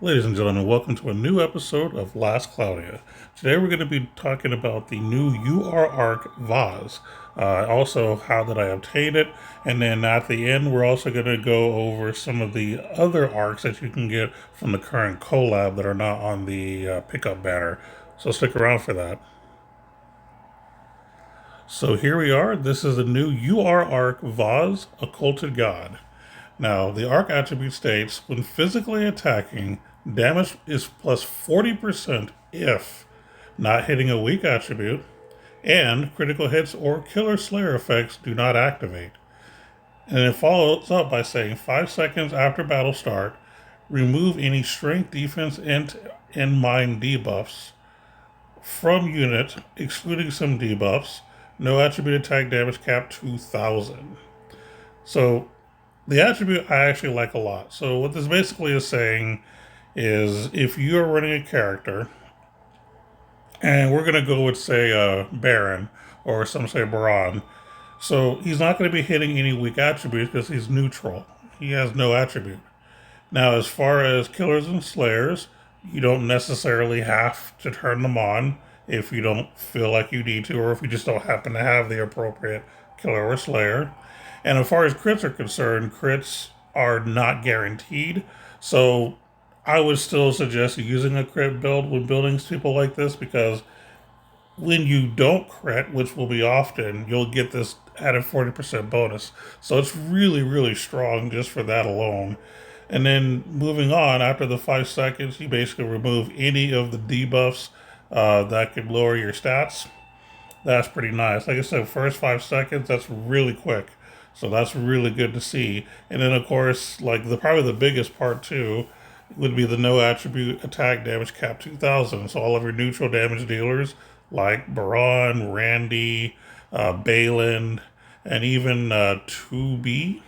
Ladies and gentlemen, welcome to a new episode of Last Cloudia. Today we're going to be talking about the new UR arc Vaahs, also how did I obtain it, and then at the end we're also going to go over some of the other arcs that you can get from the current collab that are not on the pickup banner. So stick around for that. So here we are. This is the new UR arc Vaahs, Occulted God. Now, the arc attribute states when physically attacking, damage is plus 40% if not hitting a weak attribute, and critical hits or killer slayer effects do not activate. And it follows up by saying 5 seconds after battle start, remove any strength, defense, and mind debuffs from unit, excluding some debuffs. No attribute attack damage cap 2000. So the attribute I actually like a lot. So what this basically is saying is if you're running a character, and we're gonna go with say Baron or some say Baron, so he's not going to be hitting any weak attributes because he's neutral. He has no attribute. Now, as far as killers and slayers, you don't necessarily have to turn them on if you don't feel like you need to, or if you just don't happen to have the appropriate killer or slayer. And as far as crits are concerned, crits are not guaranteed. So I would still suggest using a crit build when building people like this because when you don't crit, which will be often, you'll get this added 40% bonus. So it's really, really strong just for that alone. And then moving on, after the 5 seconds, you basically remove any of the debuffs that could lower your stats. That's pretty nice. Like I said, first 5 seconds, that's really quick. So that's really good to see. And then, of course, like probably the biggest part too would be the no attribute attack damage cap 2000. So all of your neutral damage dealers like Baron, Randy, Balin, and even 2B,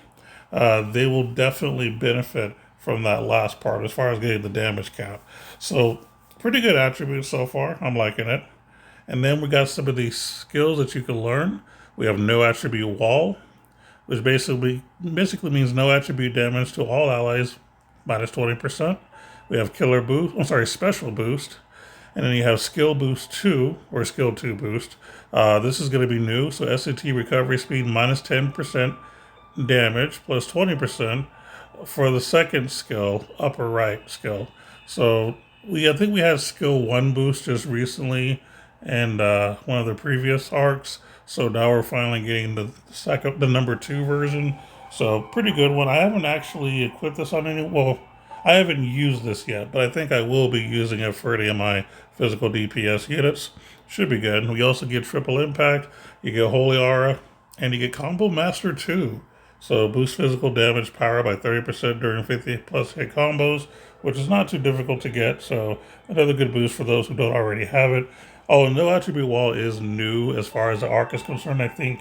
they will definitely benefit from that last part as far as getting the damage cap. So pretty good attributes so far. I'm liking it. And then we got some of these skills that you can learn. We have no attribute wall, which basically means no attribute damage to all allies minus 20%. We have killer boost, special boost. And then you have skill boost 2 or skill 2 boost. This is going to be new. So SAT recovery speed minus 10% damage plus 20% for the second skill, upper right skill. So I think we had skill 1 boost just recently and one of the previous arcs. So now we're finally getting the number 2 version. So pretty good one. I haven't actually equipped this on any. Well, I haven't used this yet, but I think I will be using it for any of my physical DPS units. Should be good. We also get triple impact. You get holy aura, and you get combo master 2. So boost physical damage power by 30% during 50 plus hit combos, which is not too difficult to get. So another good boost for those who don't already have it. Oh, no attribute wall is new as far as the arc is concerned. I think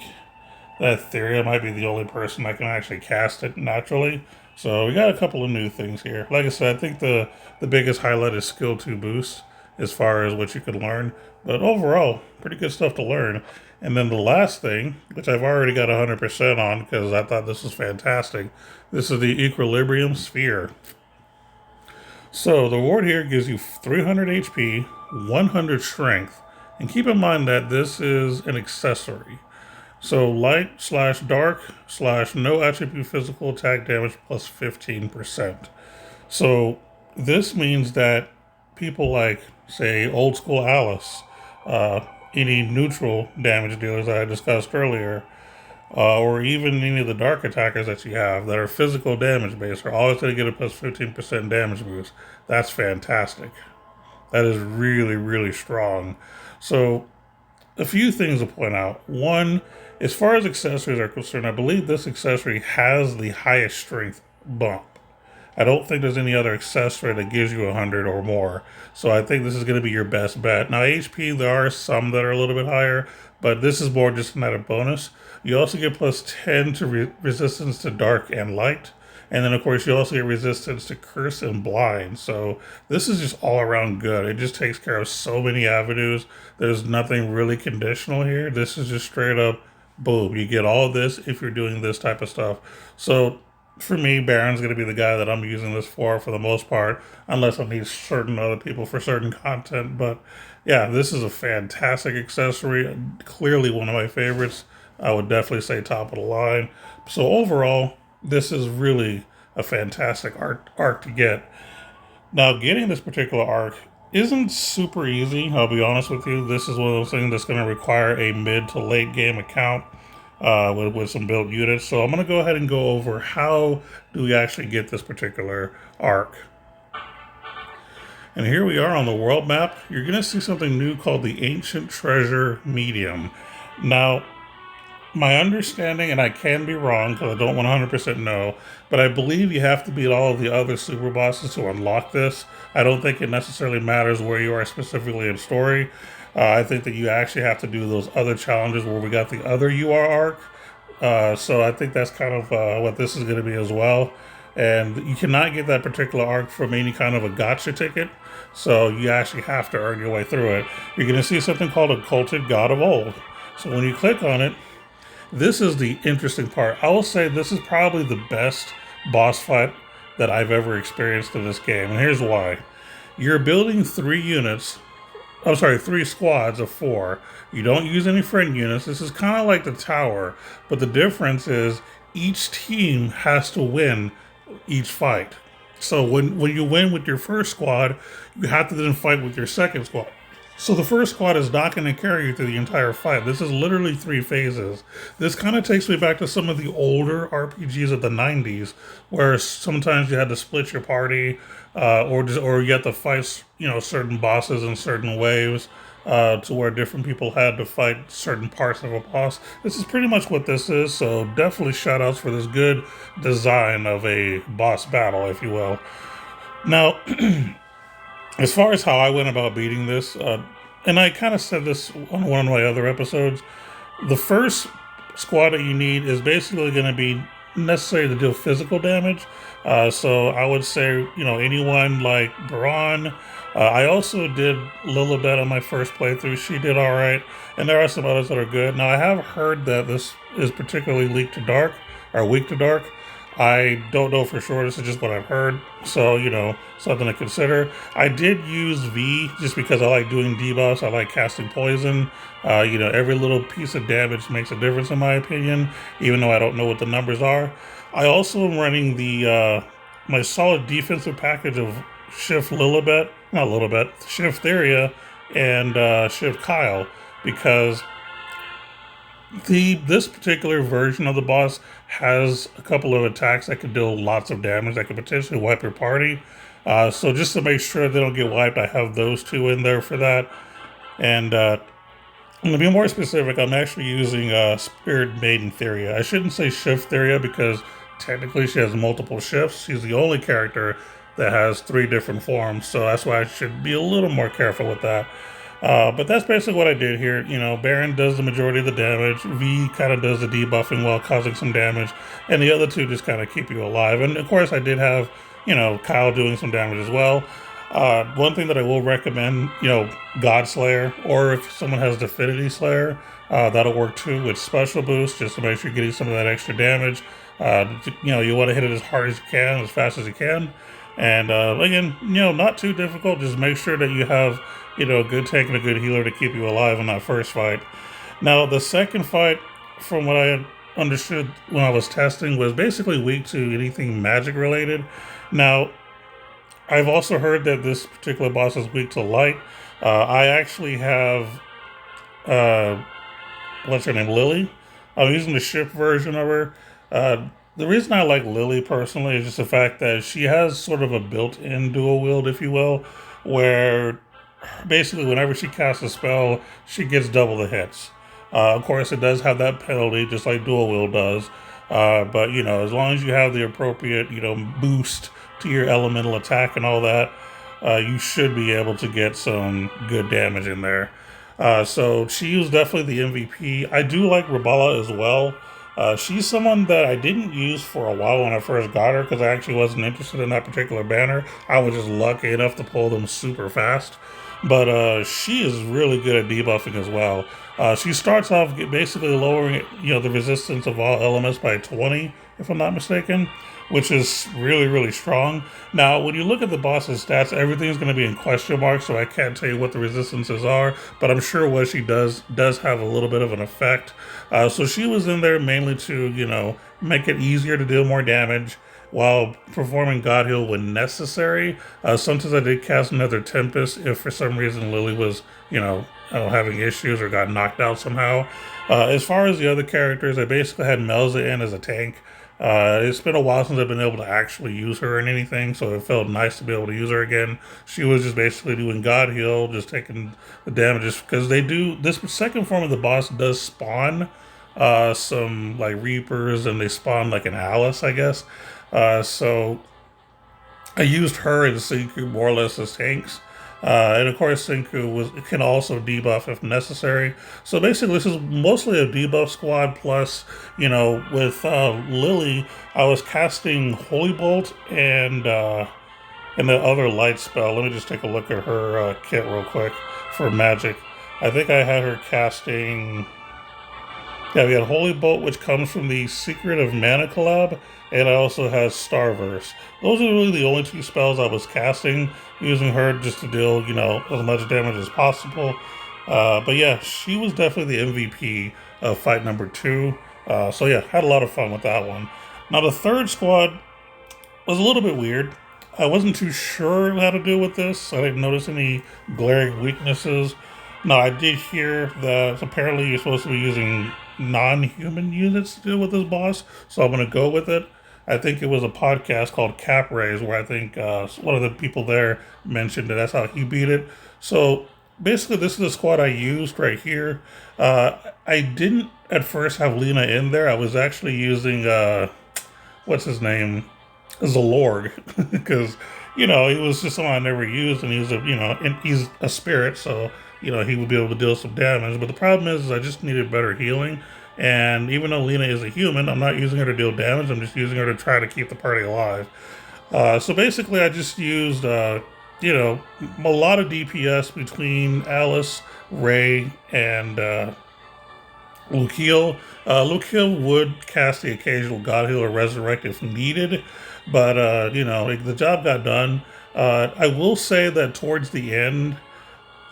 that Ethereum might be the only person that can actually cast it naturally. So we got a couple of new things here. Like I said, I think the biggest highlight is skill 2 boost as far as what you could learn. But overall, pretty good stuff to learn. And then the last thing, which I've already got 100% on because I thought this was fantastic, this is the Equilibrium Sphere. So the reward here gives you 300 HP, 100 strength, and keep in mind that this is an accessory. So light slash dark slash no attribute physical attack damage plus 15%. So this means that people like, say, old school Alice, any neutral damage dealers that I discussed earlier, or even any of the dark attackers that you have that are physical damage based are always going to get a plus 15% damage boost. That's fantastic. That is really, really strong. So a few things to point out. One, as far as accessories are concerned, I believe this accessory has the highest strength bump. I don't think there's any other accessory that gives you 100 or more. So I think this is going to be your best bet. Now, HP, there are some that are a little bit higher, but this is more just an added bonus. You also get plus 10 to resistance to dark and light. And then, of course, you also get resistance to curse and blind. So this is just all around good. It just takes care of so many avenues. There's nothing really conditional here. This is just straight up boom. You get all of this if you're doing this type of stuff. So for me, Baron's going to be the guy that I'm using this for the most part, unless I need certain other people for certain content. But yeah, this is a fantastic accessory. Clearly one of my favorites. I would definitely say top of the line. So overall, this is really a fantastic arc to get. Now, getting this particular arc isn't super easy. I'll be honest with you. This is one of those things that's going to require a mid to late game account with some built units. So I'm going to go ahead and go over how do we actually get this particular arc. And here we are on the world map. You're going to see something new called the Ancient Treasure Medium. Now, my understanding, and I can be wrong because I don't 100% know, but I believe you have to beat all of the other super bosses to unlock this. I don't think it necessarily matters where you are specifically in story. I think that you actually have to do those other challenges where we got the other UR arc. So I think that's kind of what this is going to be as well. And you cannot get that particular arc from any kind of a gotcha ticket. So you actually have to earn your way through it. You're going to see something called Occulted God of Old. So when you click on it, this is the interesting part. I will say this is probably the best boss fight that I've ever experienced in this game. And here's why. You're building three squads of 4. You don't use any friend units. This is kind of like the tower, but the difference is each team has to win each fight. So when you win with your first squad, you have to then fight with your second squad. So the first squad is not going to carry you through the entire fight. This is literally 3 phases. This kind of takes me back to some of the older RPGs of the 90s, where sometimes you had to split your party, or you had to fight, certain bosses in certain waves, to where different people had to fight certain parts of a boss. This is pretty much what this is. So definitely shout outs for this good design of a boss battle, if you will. Now, as far as how I went about beating this, and I kind of said this on one of my other episodes, the first squad that you need is basically going to be necessary to deal physical damage. So I would say, anyone like Braun. I also did Lilibet on my first playthrough. She did all right. And there are some others that are good. Now, I have heard that this is particularly weak to dark. I don't know for sure. This is just what I've heard. So, something to consider. I did use V just because I like doing debuffs. I like casting poison. Every little piece of damage makes a difference in my opinion, even though I don't know what the numbers are. I also am running the my solid defensive package of Shift Theria, and Shift Kyle, because this particular version of the boss has a couple of attacks that could deal lots of damage that could potentially wipe your party. So just to make sure they don't get wiped, I have those 2 in there for that. And I'm going to be more specific. I'm actually using Spirit Maiden Theria. I shouldn't say Shift Theria because technically she has multiple shifts. She's the only character that has 3 different forms, so that's why I should be a little more careful with that. But that's basically what I did here. Baron does the majority of the damage. V kind of does the debuffing while causing some damage. And the other 2 just kind of keep you alive. And of course, I did have, Kyle doing some damage as well. One thing that I will recommend, God Slayer, or if someone has Divinity Slayer, that'll work too with special boost, just to make sure you're getting some of that extra damage. You want to hit it as hard as you can, as fast as you can. And again, not too difficult. Just make sure that you have, a good tank and a good healer to keep you alive in that first fight. Now, the second fight, from what I had understood when I was testing, was basically weak to anything magic related. Now, I've also heard that this particular boss is weak to light. I actually have, what's her name, Lily? I'm using the ship version of her. The reason I like Lily personally is just the fact that she has sort of a built-in dual wield, if you will, where basically whenever she casts a spell, she gets double the hits. Of course, it does have that penalty, just like dual wield does. But, as long as you have the appropriate, boost to your elemental attack and all that, you should be able to get some good damage in there. So she was definitely the MVP. I do like Rabala as well. She's someone that I didn't use for a while when I first got her because I actually wasn't interested in that particular banner. I was just lucky enough to pull them super fast. But she is really good at debuffing as well. She starts off basically lowering, the resistance of all elements by 20, if I'm not mistaken, which is really, really strong. Now, when you look at the boss's stats, everything's going to be in question marks, so I can't tell you what the resistances are, but I'm sure what she does have a little bit of an effect. So she was in there mainly to, make it easier to deal more damage while performing God Heal when necessary. Sometimes I did cast another Tempest if for some reason Lily was, having issues or got knocked out somehow. As far as the other characters, I basically had Melza in as a tank. It's been a while since I've been able to actually use her in anything, so it felt nice to be able to use her again. She was just basically doing God Heal, just taking the damages, because this second form of the boss does spawn some like Reapers, and they spawn like an Alice, I guess. So I used her and Senku more or less as tanks. And of course, can also debuff if necessary. So basically, this is mostly a debuff squad. Plus, with Lily, I was casting Holy Bolt and the other light spell. Let me just take a look at her kit real quick for magic. I think I had her casting. Yeah, we had Holy Bolt, which comes from the Secret of Mana collab, and I also has Starverse. Those are really the only two spells I was casting, using her just to deal, as much damage as possible. But yeah, she was definitely the MVP of fight number 2. So yeah, had a lot of fun with that one. Now the third squad was a little bit weird. I wasn't too sure how to deal with this. I didn't notice any glaring weaknesses. No, I did hear that apparently you're supposed to be using non-human units to deal with this boss, so I'm going to go with it. I think it was a podcast called Cap Raise where I think one of the people there mentioned that that's how he beat it. So basically, this is the squad I used right here. I didn't at first have Lena in there. I was actually using what's his name, Zalorg, because he was just someone I never used, and he's a spirit, so he would be able to deal some damage. But the problem is I just needed better healing. And even though Lena is a human, I'm not using her to deal damage. I'm just using her to try to keep the party alive. So basically, I just used, a lot of DPS between Alice, Ray, and Lucio. Lucio would cast the occasional God Heal or Resurrect if needed, but the job got done. I will say that towards the end,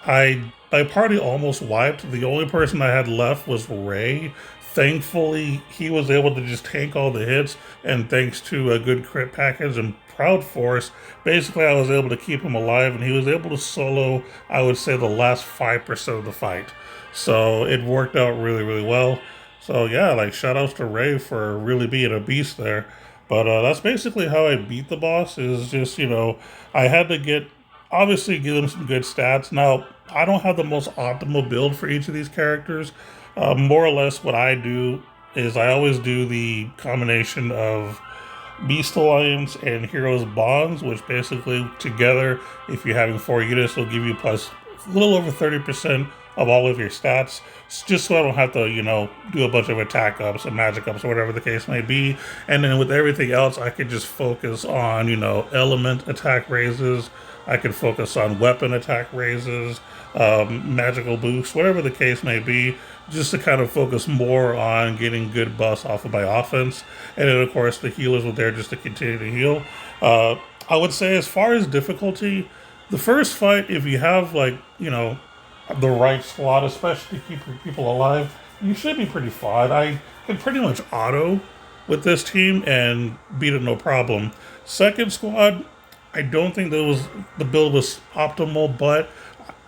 my party almost wiped. The only person I had left was Ray. Thankfully, he was able to just tank all the hits, and thanks to a good crit package and Proud Force, basically I was able to keep him alive, and he was able to solo, I would say, the last 5% of the fight. So it worked out really, really well. So yeah, like shout outs to Ray for really being a beast there. But that's basically how I beat the boss. Is just I had to obviously give him some good stats. Now I don't have the most optimal build for each of these characters. More or less, what I do is I always do the combination of Beast Alliance and Heroes Bonds, which basically together, if you're having 4 units, will give you plus a little over 30% of all of your stats, just so I don't have to, do a bunch of attack ups and magic ups or whatever the case may be. And then with everything else, I could just focus on, element attack raises. I could focus on weapon attack raises, magical boosts, whatever the case may be, just to kind of focus more on getting good buffs off of my offense. And then, of course, the healers were there just to continue to heal. I would say, as far as difficulty, the first fight, if you have, the right squad, especially to keep your people alive, you should be pretty fine. I can pretty much auto with this team and beat it no problem. Second squad, I don't think the build was optimal, but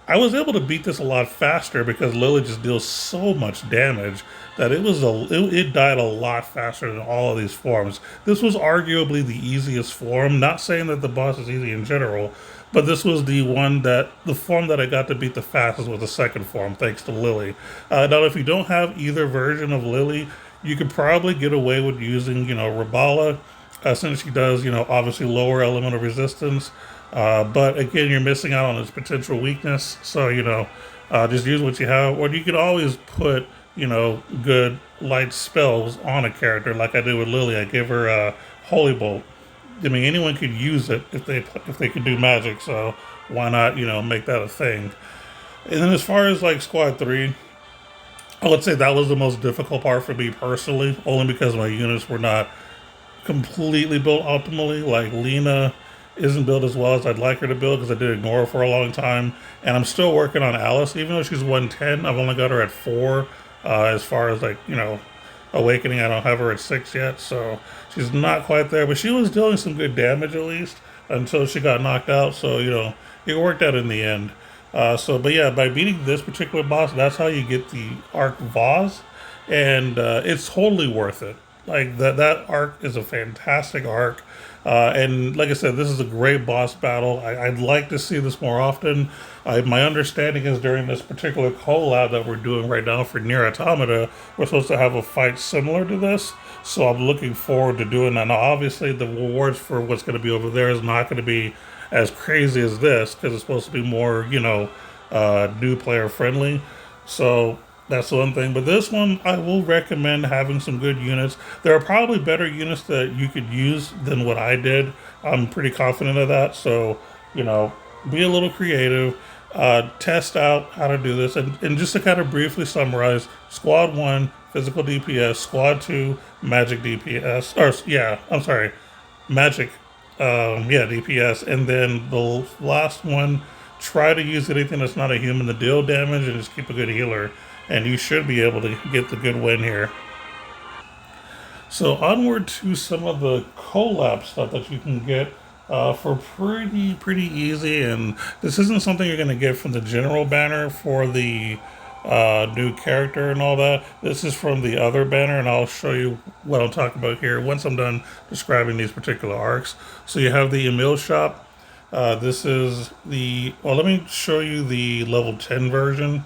I was able to beat this a lot faster because Lily just deals so much damage that it died a lot faster than all of these forms. This was arguably the easiest form. Not saying that the boss is easy in general, but this was the form that I got to beat the fastest was the second form, thanks to Lily. Now, if you don't have either version of Lily, you could probably get away with using, Rabala, since she does, obviously lower elemental resistance. But again, you're missing out on its potential weakness. So, just use what you have. Or you could always put, good light spells on a character like I did with Lily. I gave her a Holy Bolt. I mean, anyone could use it if they could do magic. So why not, make that a thing? And then as far as like squad three, I would say that was the most difficult part for me personally, only because my units were not completely built optimally. Like Lena isn't built as well as I'd like her to build because I did ignore her for a long time, and I'm still working on Alice. Even though she's 110, I've only got her at 4. As far as like awakening, I don't have her at 6 yet, so she's not quite there. But she was dealing some good damage at least until she got knocked out. So it worked out in the end. But yeah, by beating this particular boss, that's how you get the arc Vaahs, and it's totally worth it. Like that arc is a fantastic arc, and like I said, this is a great boss battle. I'd like to see this more often. My understanding is during this particular collab that we're doing right now for Nier Automata, we're supposed to have a fight similar to this. So I'm looking forward to doing that. Now, obviously, the rewards for what's going to be over there is not going to be as crazy as this because it's supposed to be more, new player friendly. So that's one thing. But this one, I will recommend having some good units. There are probably better units that you could use than what I did. I'm pretty confident of that. So, be a little creative. Test out how to do this. And just to kind of briefly summarize, Squad 1, physical DPS. Squad 2, magic DPS. I'm sorry, magic, DPS. And then the last one, try to use anything that's not a human to deal damage and just keep a good healer. And you should be able to get the good win here. So onward to some of the collab stuff that you can get for pretty easy. And this isn't something you're going to get from the general banner for the new character and all that. This is from the other banner, and I'll show you what I'm talking about here once I'm done describing these particular arcs. So you have the Emil shop. This is let me show you the level 10 version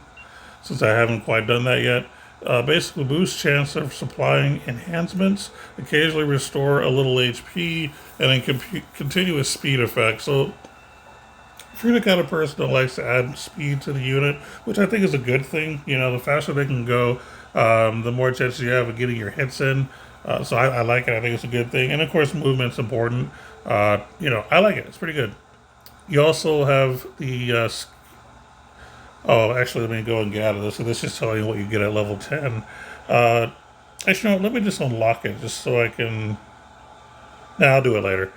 since I haven't quite done that yet. Basically boost chance of supplying enhancements, occasionally restore a little HP, and then continuous speed effect. So if you're the kind of person that likes to add speed to the unit, which I think is a good thing, the faster they can go, the more chances you have of getting your hits in. So I like it. I think it's a good thing. And of course, movement's important. I like it. It's pretty good. You also have the oh, actually, let me go and get out of this. So this is telling you what you get at level 10. Actually, no, let me just unlock it just so I can... I'll do it later.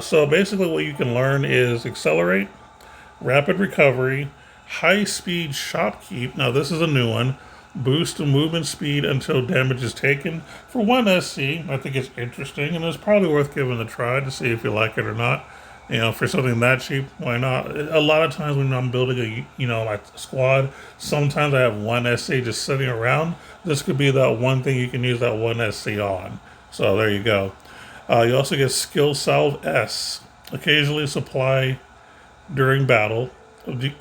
So basically what you can learn is Accelerate, Rapid Recovery, High Speed Shopkeep. Now this is a new one. Boost the movement speed until damage is taken. For 1 SC, I think it's interesting, and it's probably worth giving a try to see if you like it or not. For something that cheap, why not? A lot of times when I'm building like a squad, sometimes I have 1 SC just sitting around. This could be that one thing you can use that 1 SC on. So there you go. You also get Skill Salve S. Occasionally supply during battle.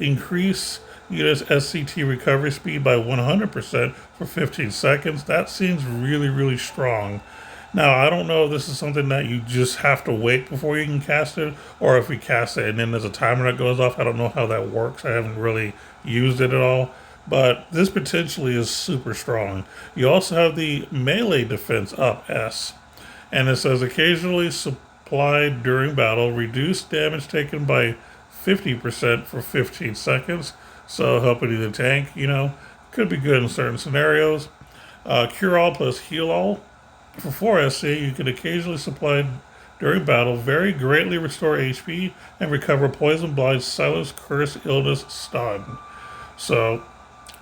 Increase unit's SCT recovery speed by 100% for 15 seconds. That seems really strong. Now, I don't know if this is something that you just have to wait before you can cast it, or if we cast it and then there's a timer that goes off. I don't know how that works. I haven't really used it at all. But this potentially is super strong. You also have the melee defense up S. And it says occasionally supplied during battle, reduce damage taken by 50% for 15 seconds. So helping you the tank, could be good in certain scenarios. Cure all plus heal all. For 4 SC, you can occasionally supply during battle, very greatly restore HP, and recover poison, blind, silence, curse, illness, stun. So,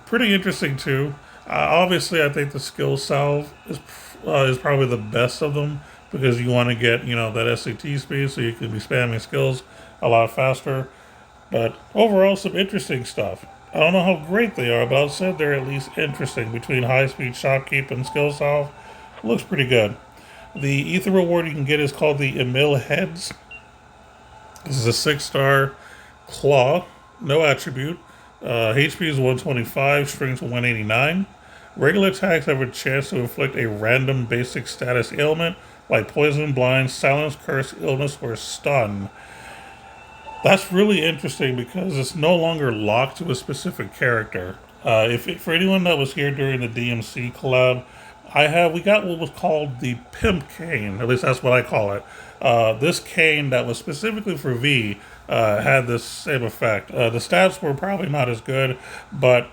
pretty interesting too. Obviously, I think the skill salve is probably the best of them because you want to get that SCT speed so you can be spamming skills a lot faster. But overall, some interesting stuff. I don't know how great they are, but I'll say they're at least interesting between high speed shopkeep and skill salve. Looks pretty good. The ether reward you can get is called the Emil Heads. This is a 6-star claw, no attribute. HP is 125, strength 189. Regular attacks have a chance to inflict a random basic status ailment like poison, blind, silence, curse, illness, or stun. That's really interesting because it's no longer locked to a specific character. For anyone that was here during the DMC collab, We got what was called the pimp cane. At least that's what I call it. This cane that was specifically for V had this same effect. The stats were probably not as good, but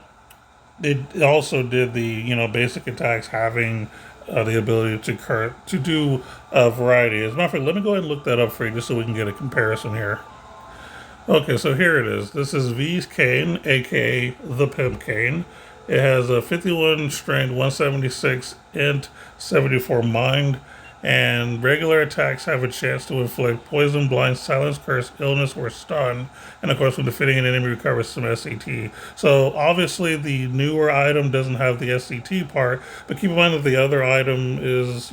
it also did the basic attacks having the ability to do a variety. As a matter of fact, let me go ahead and look that up for you just so we can get a comparison here. Okay, so here it is. This is V's cane, aka the Pimp Cane. It has a 51 strength, 176 int, 74 mind, and regular attacks have a chance to inflict poison, blind, silence, curse, illness, or stun. And of course, when defeating an enemy, recovers some SCT. So obviously, the newer item doesn't have the SCT part, but keep in mind that the other item is,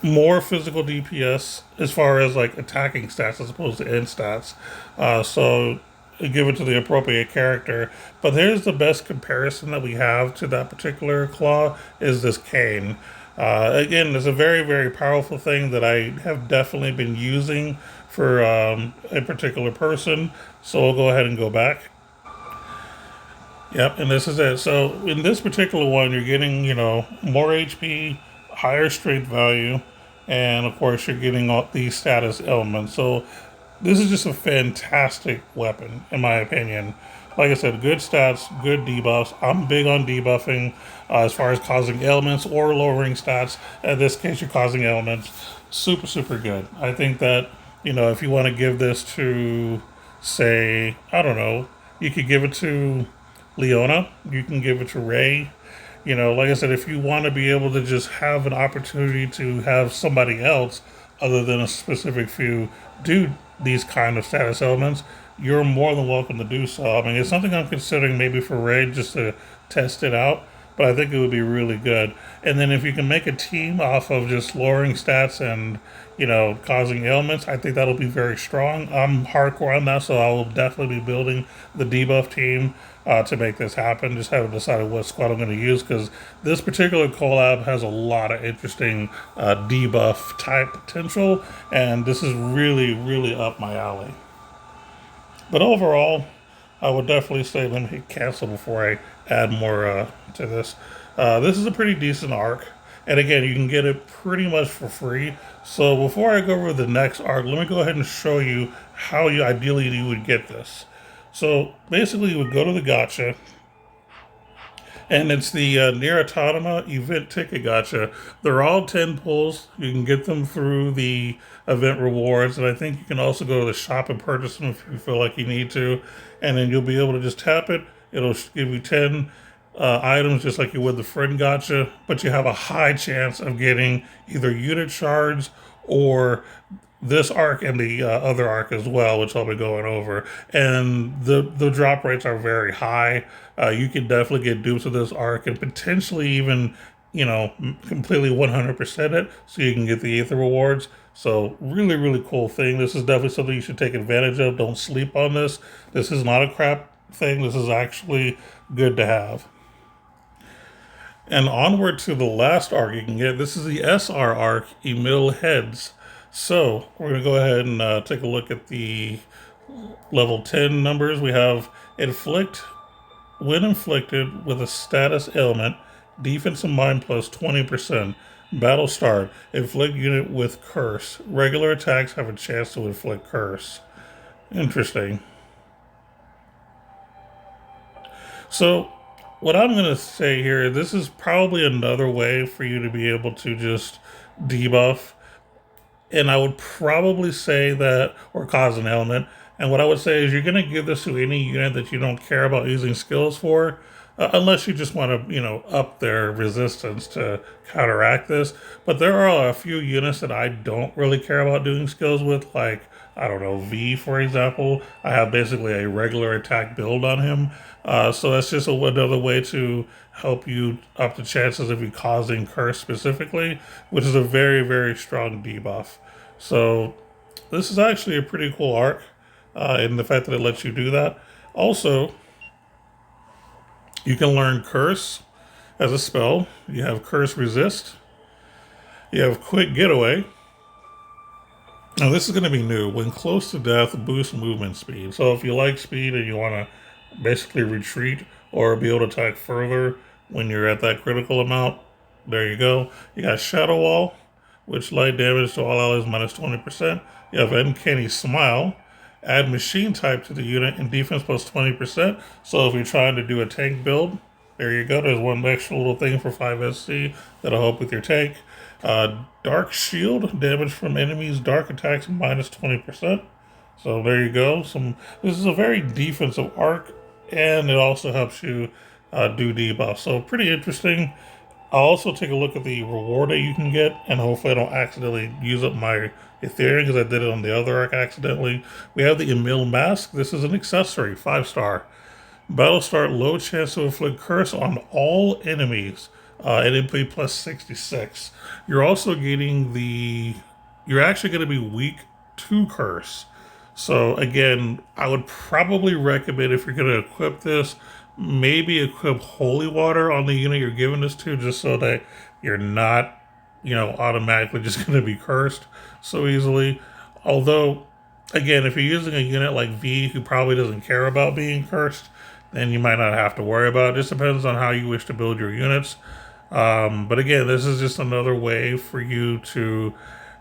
more physical DPS as far as like attacking stats as opposed to end stats. So give it to the appropriate character. But here's the best comparison that we have to that particular claw is this cane. Again, it's a very, very powerful thing that I have definitely been using for a particular person. So we'll go ahead and go back. Yep, and this is it. So in this particular one, you're getting, more HP, higher strength value, and of course you're getting all these status elements. So this is just a fantastic weapon, in my opinion. Like I said, good stats, good debuffs. I'm big on debuffing as far as causing ailments or lowering stats. In this case, you're causing ailments. Super, super good. I think that, if you want to give this to, say, I don't know, you could give it to Leona, you can give it to Ray. Like I said, if you want to be able to just have an opportunity to have somebody else other than a specific few do these kind of status elements, you're more than welcome to do so. I mean, it's something I'm considering maybe for Raid just to test it out, but I think it would be really good. And then if you can make a team off of just lowering stats and, causing ailments, I think that'll be very strong. I'm hardcore on that, so I will definitely be building the debuff team to make this happen. Just haven't decided what squad I'm going to use because this particular collab has a lot of interesting debuff type potential, and this is really, really up my alley. But overall, I would definitely say let me hit cancel before I add more to this. This is a pretty decent arc. And again, you can get it pretty much for free. So before I go over the next arc, let me go ahead and show you how you would get this. So basically, you would go to the gacha, and it's the Nier Autonoma event ticket gacha. They're all 10 pulls. You can get them through the event rewards, and I think you can also go to the shop and purchase them if you feel like you need to. And then you'll be able to just tap it. It'll give you 10 items just like you would the friend gacha, but you have a high chance of getting either unit shards or this arc and the other arc as well, which I'll be going over. And the drop rates are very high. You can definitely get dupes of this arc and potentially even, completely 100% it so you can get the Aether rewards. So really, really cool thing. This is definitely something you should take advantage of. Don't sleep on this. This is not a crap thing. This is actually good to have. And onward to the last arc you can get. This is the SR arc, Emil Heads. So we're going to go ahead and take a look at the level 10 numbers. We have Inflict. When inflicted with a status ailment, defense and mind plus 20%. Battle start. Inflict unit with curse. Regular attacks have a chance to inflict curse. Interesting. So what I'm going to say here, this is probably another way for you to be able to just debuff. And I would probably say that, or cause an ailment. And what I would say is you're going to give this to any unit that you don't care about using skills for, unless you just want to, up their resistance to counteract this. But there are a few units that I don't really care about doing skills with, like, I don't know, V, for example. I have basically a regular attack build on him. So that's just another way to help you up the chances of you causing curse specifically, which is a very, very strong debuff. So this is actually a pretty cool arc in the fact that it lets you do that. Also, you can learn Curse as a spell. You have Curse Resist. You have Quick Getaway. Now this is going to be new. When close to death, boost movement speed. So if you like speed and you want to basically retreat or be able to attack further when you're at that critical amount, There you go. You got Shadow Wall, which light damage to all allies minus 20%. You have Uncanny Smile. Add machine type to the unit and defense plus 20%. So if you're trying to do a tank build, there you go. There's one extra little thing for 5 SC that'll help with your tank. Dark Shield, damage from enemies, dark attacks minus 20%. So there you go. This is a very defensive arc, and it also helps you do debuff. So pretty interesting. I'll also take a look at the reward that you can get, and hopefully I don't accidentally use up my Ethereum because I did it on the other arc accidentally. We have the Emil Mask. This is an accessory, 5-star. Battle start, low chance to inflict curse on all enemies. NMP plus 66. You're also getting you're actually going to be weak to curse. So again, I would probably recommend if you're going to equip this, maybe equip holy water on the unit you're giving this to, just so that you're not, automatically just going to be cursed so easily. Although, again, if you're using a unit like V who probably doesn't care about being cursed, then you might not have to worry about it. It just depends on how you wish to build your units. But again, this is just another way for you to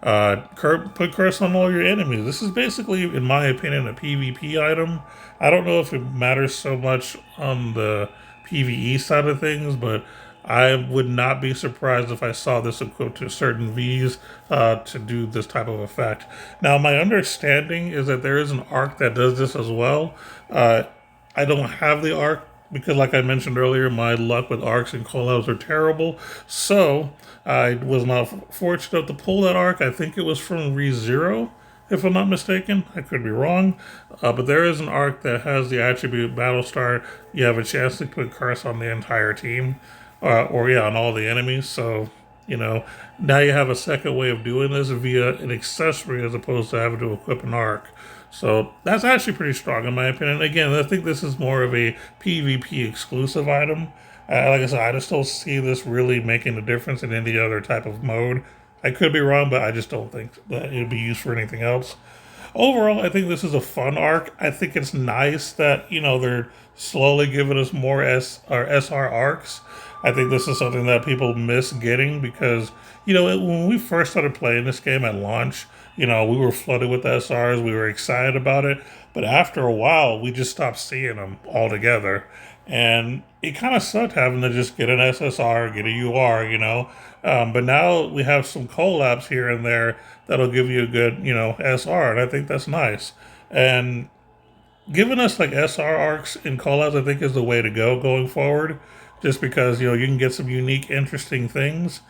put curse on all your enemies. This is basically, in my opinion, a PvP item. I don't know if it matters so much on the PvE side of things, but I would not be surprised if I saw this equipped to certain Vs to do this type of effect. Now, my understanding is that there is an arc that does this as well. I don't have the arc because, like I mentioned earlier, my luck with arcs and collabs are terrible. So I was not fortunate enough to pull that arc. I think it was from ReZero, if I'm not mistaken. I could be wrong. But there is an arc that has the attribute Battle Start. You have a chance to put curse on the entire team, on all the enemies. So, now you have a second way of doing this via an accessory as opposed to having to equip an arc. So that's actually pretty strong in my opinion. Again, I think this is more of a PvP exclusive item. Like I said, I just don't see this really making a difference in any other type of mode. I could be wrong, but I just don't think that it would be used for anything else. Overall, I think this is a fun arc. I think it's nice that, they're slowly giving us more SR arcs. I think this is something that people miss getting because, when we first started playing this game at launch, we were flooded with SRs. We were excited about it. But after a while, we just stopped seeing them altogether. And it kind of sucked having to just get an SSR, get a UR, but now we have some collabs here and there that'll give you a good, SR. And I think that's nice. And giving us like SR arcs in collabs, I think is the way to go going forward. Just because, you can get some unique, interesting things.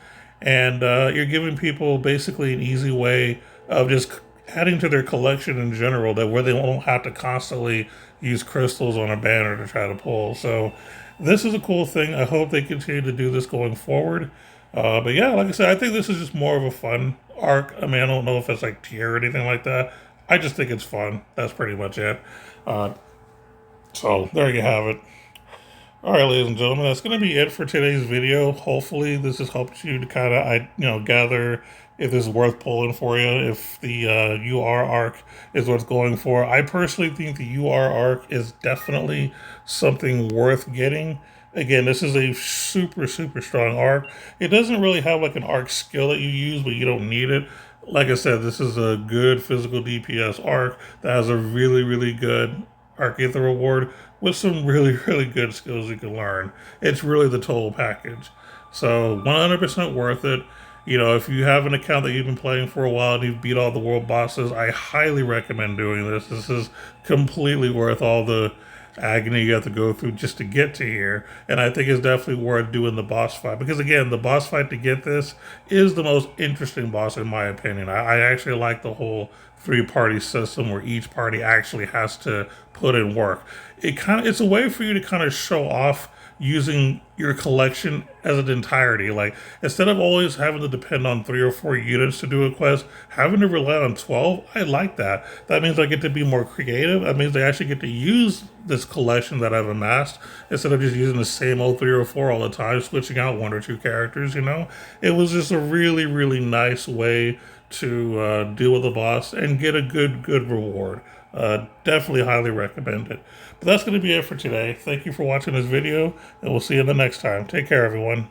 And you're giving people basically an easy way of just adding to their collection in general, that where they won't have to constantly use crystals on a banner to try to pull. So this is a cool thing. I hope they continue to do this going forward. But yeah, like I said, I think this is just more of a fun arc. I mean, I don't know if it's like tier or anything like that. I just think it's fun. That's pretty much it. So there you have it. All right, ladies and gentlemen, that's going to be it for today's video. Hopefully, this has helped you to kind of, gather if this is worth pulling for you, if the UR arc is what's going for. I personally think the UR arc is definitely something worth getting. Again, this is a super, super strong arc. It doesn't really have like an arc skill that you use, but you don't need it. Like I said, this is a good physical DPS arc that has a really, really good arc Aether reward with some really, really good skills you can learn. It's really the total package. So 100% worth it. If you have an account that you've been playing for a while and you've beat all the world bosses, I highly recommend doing this. This is completely worth all the agony you have to go through just to get to here. And I think it's definitely worth doing the boss fight. Because again, the boss fight to get this is the most interesting boss in my opinion. I actually like the whole 3-party system where each party actually has to put in work. It's a way for you to kind of show off using your collection as an entirety. Like, instead of always having to depend on 3 or 4 units to do a quest, having to rely on 12, I like that. That means I get to be more creative. That means I actually get to use this collection that I've amassed instead of just using the same old 3 or 4 all the time, switching out 1 or 2 characters, It was just a really, really nice way to deal with the boss and get a good reward. Definitely highly recommend it. But that's going to be it for today. Thank you for watching this video, and we'll see you the next time. Take care, everyone.